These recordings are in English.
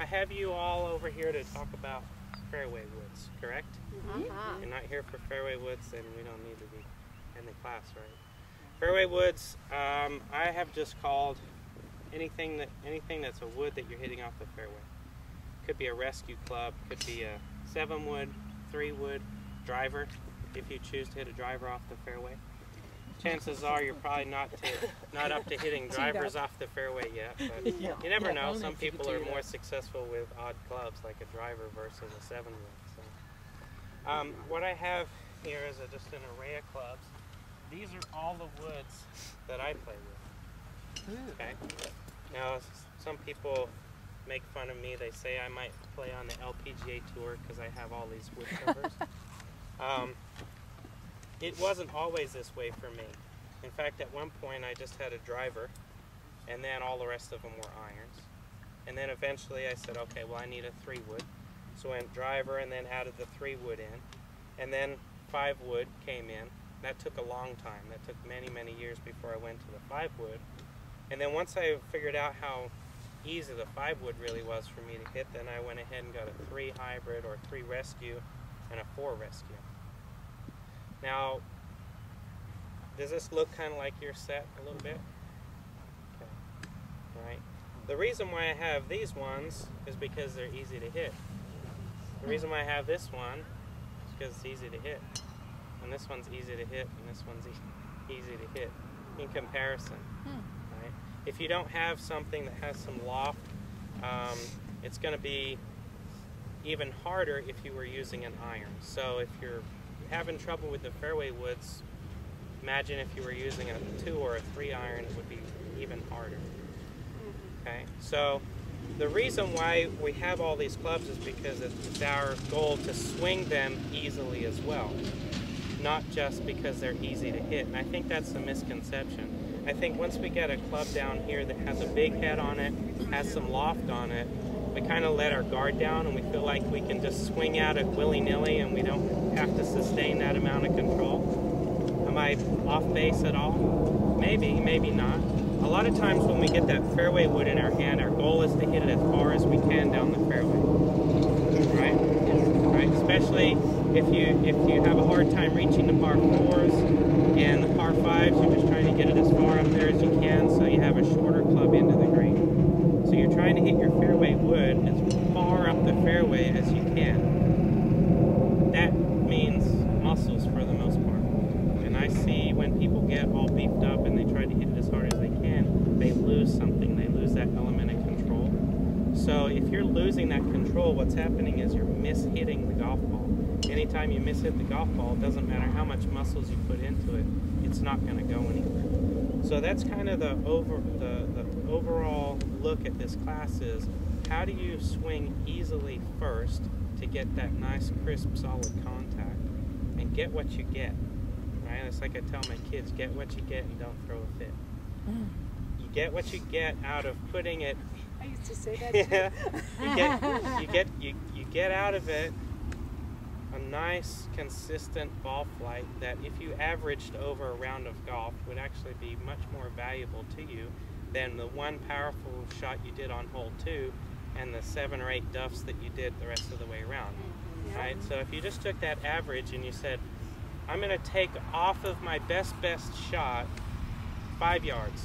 I have you all over here to talk about fairway woods, correct? Mm-hmm. You're not here for fairway woods, then we don't need to be in the class, right? Fairway woods, I have just called anything that's a wood that you're hitting off the fairway. Could be a rescue club, could be a 7-wood, 3-wood driver, if you choose to hit a driver off the fairway. Chances are you're probably not up to hitting drivers off the fairway yet, but you never know. Some people are more successful with odd clubs like a driver versus a 7-wood. So, what I have here is just an array of clubs. These are all the woods that I play with. Okay. Now, some people make fun of me. They say I might play on the LPGA tour because I have all these wood covers. It wasn't always this way for me. In fact, at one point I just had a driver, and then all the rest of them were irons. And then eventually I said, okay, well I need a 3-wood. So I went driver and then added the 3-wood in. And then 5-wood came in. That took a long time. That took many, many years before I went to the 5-wood. And then once I figured out how easy the 5-wood really was for me to hit, then I went ahead and got a 3 hybrid or 3 rescue and a 4 rescue. Now, does this look kind of like your set a little bit? Okay. All right. The reason why I have these ones is because they're easy to hit. The reason why I have this one is because it's easy to hit. And this one's easy to hit, and this one's easy to hit in comparison. Right? If you don't have something that has some loft, it's going to be even harder if you were using an iron. So if you're having trouble with the fairway woods, imagine if you were using a 2 or a 3 iron, it would be even harder. Okay, so the reason why we have all these clubs is because it's our goal to swing them easily as well, not just because they're easy to hit. And I think that's the misconception. I think once we get a club down here that has a big head on it, has some loft on it, we kind of let our guard down and we feel like we can just swing at it willy-nilly and we don't have to sustain that amount of control. Am I off base at all? Maybe, maybe not. A lot of times when we get that fairway wood in our hand, our goal is to hit it as far as we can down the fairway. Right? Right? Especially if you have a hard time reaching the par 4s and the par 5s, you're just trying to get it as far up there as you can so you have a shorter club into the green. So you're trying to hit your fairway wood as far up the fairway as you can. That means muscles for the most part. And I see when people get all beefed up and they try to hit it as hard as they can, they lose something. They lose that element of control. So if you're losing that control, what's happening is you're mishitting the golf ball. Anytime you mishit the golf ball, it doesn't matter how much muscles you put into it, it's not going to go anywhere. So that's kind of the overall look at this class is, how do you swing easily first to get that nice, crisp, solid contact and get what you get, right? It's like I tell my kids, get what you get and don't throw a fit. You get what you get out of putting it. I used to say that too. you get out of it a nice, consistent ball flight that if you averaged over a round of golf would actually be much more valuable to you than the one powerful shot you did on hole 2 and the 7 or 8 duffs that you did the rest of the way around. Right? So if you just took that average and you said, I'm going to take off of my best shot 5 yards.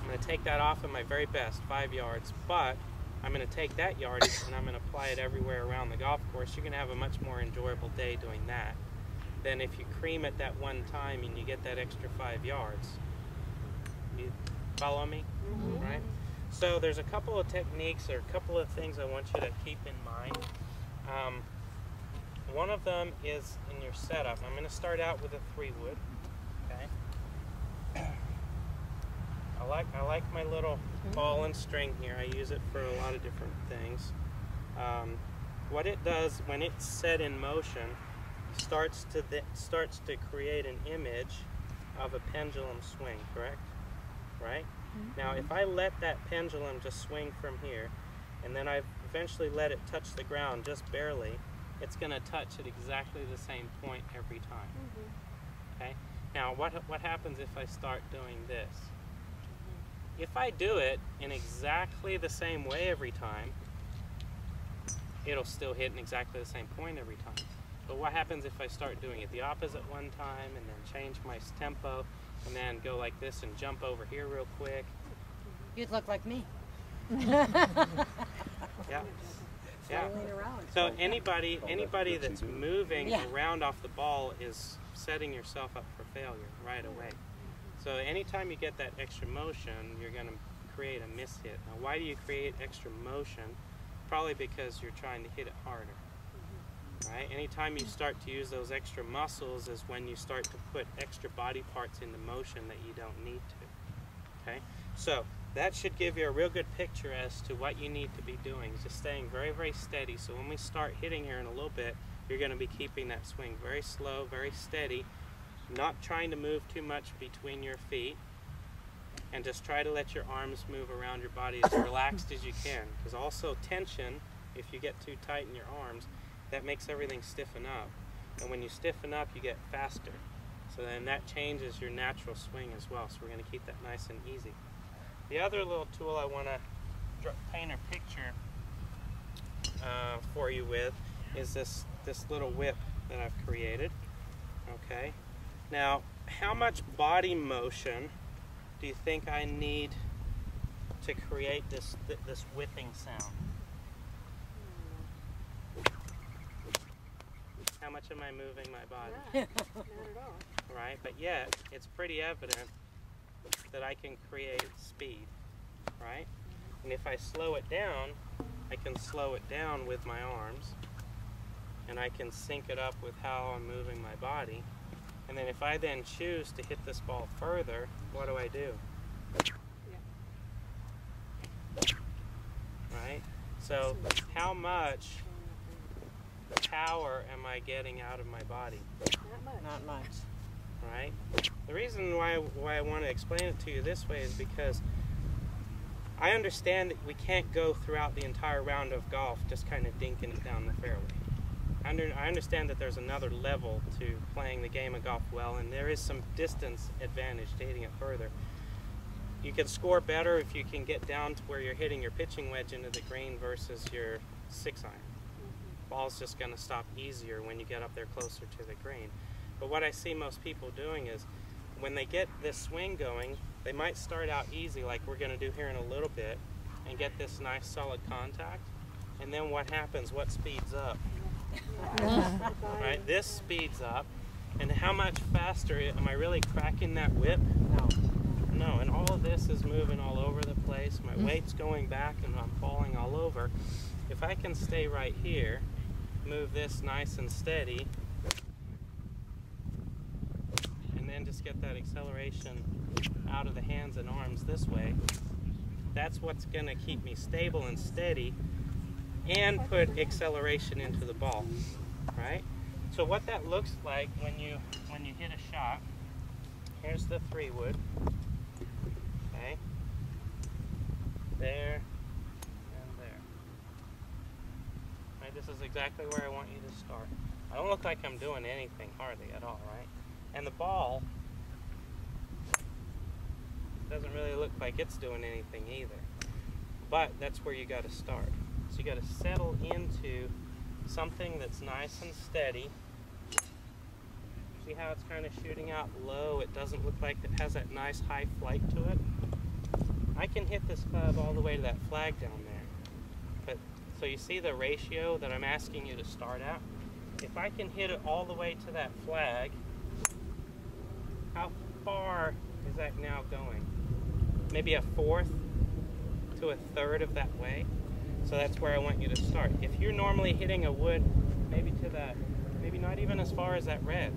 I'm going to take that off of my very best 5 yards, but I'm going to take that yardage and I'm going to apply it everywhere around the golf course. You're going to have a much more enjoyable day doing that than if you cream it that one time and you get that extra 5 yards. You follow me? Right? So there's a couple of techniques or a couple of things I want you to keep in mind. One of them is in your setup. I'm going to start out with a 3-wood. Okay. I like my little ball and string here. I use it for a lot of different things. What it does when it's set in motion starts to create an image of a pendulum swing, correct? Right? Now if I let that pendulum just swing from here and then I eventually let it touch the ground just barely, it's going to touch at exactly the same point every time. Okay? Now what happens if I start doing this? If I do it in exactly the same way every time, it'll still hit in exactly the same point every time. But what happens if I start doing it the opposite one time and then change my tempo and then go like this and jump over here real quick? You'd look like me. Yeah. Yeah. So anybody that's moving around off the ball is setting yourself up for failure right away. So anytime you get that extra motion, you're going to create a miss hit. Now, why do you create extra motion? Probably because you're trying to hit it harder. Right? Anytime you start to use those extra muscles is when you start to put extra body parts into motion that you don't need to. Okay? So that should give you a real good picture as to what you need to be doing. Just staying very, very steady. So when we start hitting here in a little bit, you're going to be keeping that swing very slow, very steady, not trying to move too much between your feet, and just try to let your arms move around your body as relaxed as you can. Because also tension, if you get too tight in your arms, that makes everything stiffen up. And when you stiffen up, you get faster. So then that changes your natural swing as well. So we're going to keep that nice and easy. The other little tool I want to paint a picture for you with is this little whip that I've created. Okay. Now, how much body motion do you think I need to create this whipping sound? How much am I moving my body? Not at all. Right, but yet it's pretty evident that I can create speed, right? And if I slow it down, I can slow it down with my arms, and I can sync it up with how I'm moving my body. And then if I then choose to hit this ball further, what do I do? Right? So how much power am I getting out of my body? Not much. Not much. Right? The reason why I want to explain it to you this way is because I understand that we can't go throughout the entire round of golf just kind of dinking it down the fairway. I understand that there's another level to playing the game of golf well, and there is some distance advantage to hitting it further. You can score better if you can get down to where you're hitting your pitching wedge into the green versus your 6-iron. Ball's just going to stop easier when you get up there closer to the green. But what I see most people doing is when they get this swing going, they might start out easy like we're going to do here in a little bit and get this nice solid contact. And then what happens? What speeds up? Right? This speeds up. And how much faster am I really cracking that whip? No. No, and all of this is moving all over the place. My weight's going back and I'm falling all over. If I can stay right here, move this nice and steady, and then just get that acceleration out of the hands and arms this way, that's what's going to keep me stable and steady and put acceleration into the ball, right? So what that looks like when you hit a shot, here's the 3-wood, okay, there and there. Right, this is exactly where I want you to start. I don't look like I'm doing anything hardly at all, right? And the ball doesn't really look like it's doing anything either. But that's where you got to start. So you got to settle into something that's nice and steady. See how it's kind of shooting out low? It doesn't look like it has that nice high flight to it. I can hit this club all the way to that flag down there. But so you see the ratio that I'm asking you to start at? If I can hit it all the way to that flag, how far is that now going? Maybe a 1/4 to a 1/3 of that way. So that's where I want you to start. If you're normally hitting a wood, maybe to that, maybe not even as far as that red.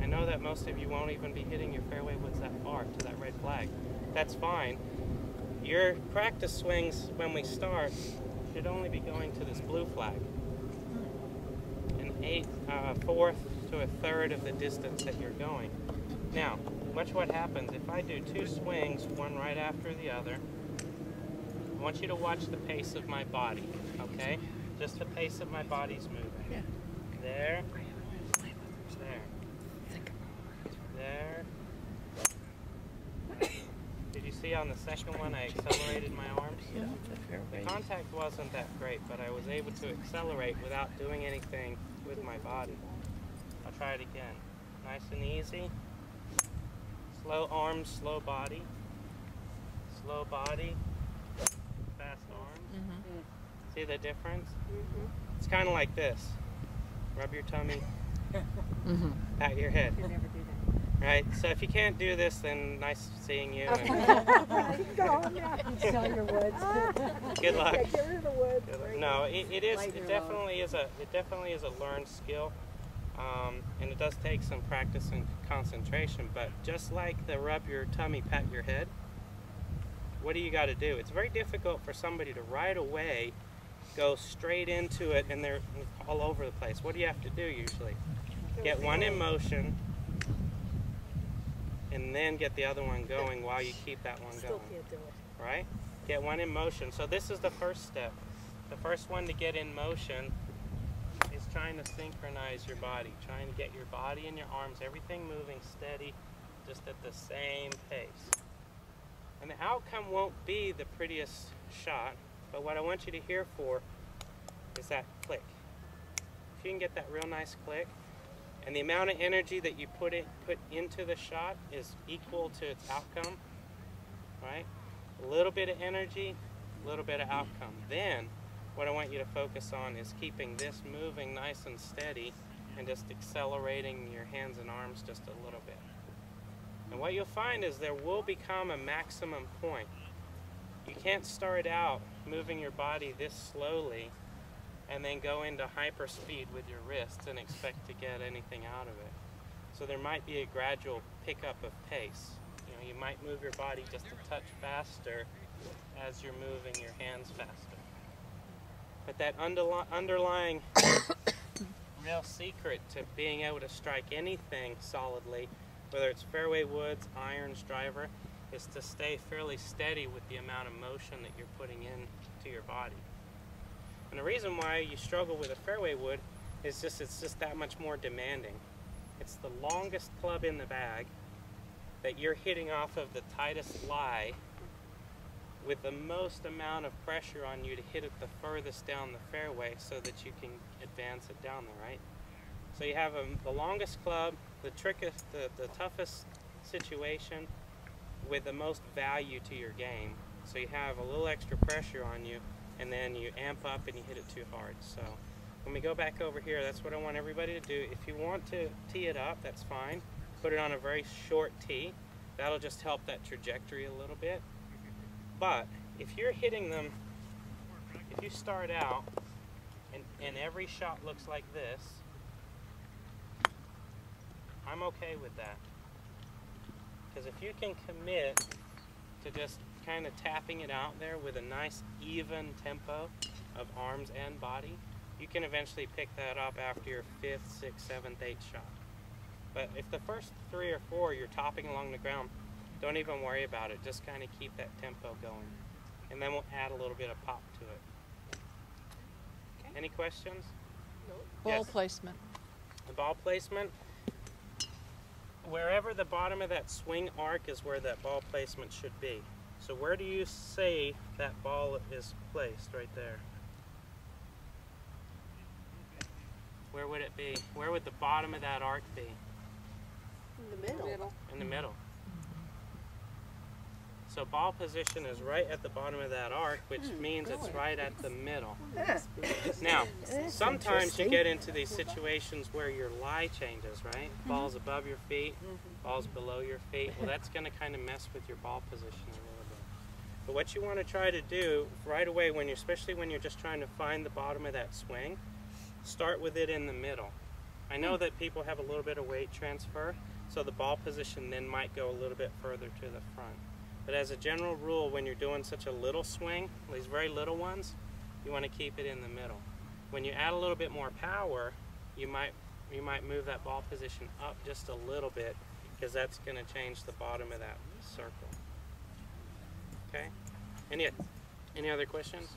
I know that most of you won't even be hitting your fairway woods that far to that red flag. That's fine. Your practice swings when we start should only be going to this blue flag. An 1/4 to a 1/3 of the distance that you're going. Now, watch what happens. If I do 2 swings, one right after the other, I want you to watch the pace of my body, okay? Just the pace of my body's moving. Yeah. There, there, there. Did you see see on the second one I accelerated my arms. Yeah, The contact wasn't that great, but I was able to accelerate without doing anything with my body. I'll try it again. Nice and easy. Slow arms, slow body. Slow body, fast arms. See the difference? It's kind of like this. Rub your tummy, pat your head. Right? So if you can't do this, then nice seeing you. And Sell your woods. good luck. Yeah, get rid of the woods. No, it definitely is a learned skill, and it does take some practice and concentration. But just like the rub your tummy, pat your head, what do you got to do? It's very difficult for somebody to right away go straight into it, and they're all over the place. What do you have to do usually? Get one in motion, and then get the other one going while you keep that one Still going. can't do it. Right? Get one in motion. So this is the first step. The first one to get in motion is trying to synchronize your body, trying to get your body and your arms, everything moving steady, just at the same pace. And the outcome won't be the prettiest shot, but what I want you to hear for is that click. If you can get that real nice click, and the amount of energy that you put into the shot is equal to its outcome, right? A little bit of energy, a little bit of outcome. Then what I want you to focus on is keeping this moving nice and steady and just accelerating your hands and arms just a little bit. And what you'll find is there will become a maximum point. You can't start out moving your body this slowly and then go into hyperspeed with your wrists and expect to get anything out of it. So there might be a gradual pickup of pace. You know, you might move your body just a touch faster as you're moving your hands faster. But that underlying real secret to being able to strike anything solidly, whether it's fairway woods, irons, driver, is to stay fairly steady with the amount of motion that you're putting into your body. And the reason why you struggle with a fairway wood is it's just that much more demanding. It's the longest club in the bag that you're hitting off of the tightest lie with the most amount of pressure on you to hit it the furthest down the fairway so that you can advance it down there, right? So you have the longest club, the toughest situation with the most value to your game. So you have a little extra pressure on you, and then you amp up and you hit it too hard. So when we go back over here, that's what I want everybody to do. If you want to tee it up, that's fine. Put it on a very short tee. That'll just help that trajectory a little bit. But if you're hitting them, if you start out and every shot looks like this, I'm okay with that. Because if you can commit to just kind of tapping it out there with a nice even tempo of arms and body, you can eventually pick that up after your 5th, 6th, 7th, 8th shot. But if the first 3 or 4 you're topping along the ground, don't even worry about it. Just kind of keep that tempo going. And then we'll add a little bit of pop to it. Okay. Any questions? No. Ball Yes. placement. The ball placement, wherever the bottom of that swing arc is where that ball placement should be. So where do you say that ball is placed? Right there. Where would it be? Where would the bottom of that arc be? In the middle. In the middle. So ball position is right at the bottom of that arc, which means it's right at the middle. Now, sometimes you get into these situations where your lie changes, right? Ball's above your feet, ball's below your feet. Well, that's going to kind of mess with your ball position a little bit. But what you want to try to do right away, especially when you're just trying to find the bottom of that swing, start with it in the middle. I know that people have a little bit of weight transfer, so the ball position then might go a little bit further to the front. But as a general rule, when you're doing such a little swing, these very little ones, you want to keep it in the middle. When you add a little bit more power, you might move that ball position up just a little bit, because that's going to change the bottom of that circle. Okay? Any other questions?